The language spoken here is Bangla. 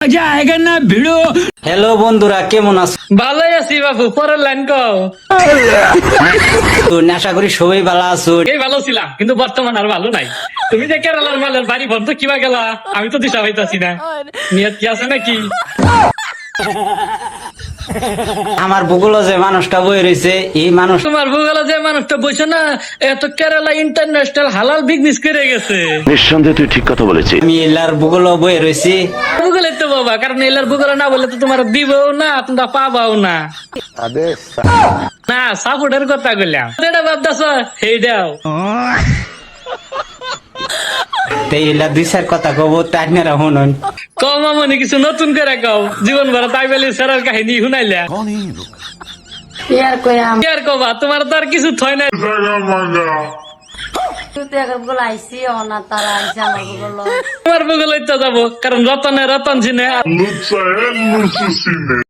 मजा आएगा ना भिड़ो। হ্যালো বন্ধুরা, কেমন আছো? ভালোই আছি বাবু, পরের লাইন কও। তো আশা করি সবাই ভালো আছো। এই ভালো ছিলাম, কিন্তু বর্তমান আর ভালো নাই। তুমি যে কেরালার মালের বাড়ি বন্ধ কিবা গেলা, আমি তো দিশা হইতাছি না। নিয়ত কি আছে নাকি? আমার ভূগোলে যে মানুষটা বই রয়েছে, এই মানুষ তোমার ভূগোলে যে মানুষটা বসে না, এত কেরালা ইন্টারন্যাশনাল হালাল বিজনেস করে গেছে। নিঃসন্দেহে তুই ঠিক কথা বলেছিস। আমি এলার ভূগোলে বই রয়েছি। ভূগোলে তো বাবা, কারণ এলার ভূগোলে না বলে তো তোমার দিবও না, তোমরা পাবাও না। না সাপোর্টের কথা বললাম, যেটা ভাবতেছ সেইটাও। এলার দুই চার কথা কব, তাই না শুনুন। কম মনে কিছু নতুন করে কও, জীবন ভরা তাই বলে সেরার কাহিনী শুনাইলা। यार कोई हम কি আর কবা, তোমার তো আর কিছু থয় না। तू तो अगर बुलाईसी हो ना तारा ऐसा मत बोलो। তোমার ভূগোলে তো যাবো, কারণ রতনে রতন চিনে। Lutsa é Lúcio Cine.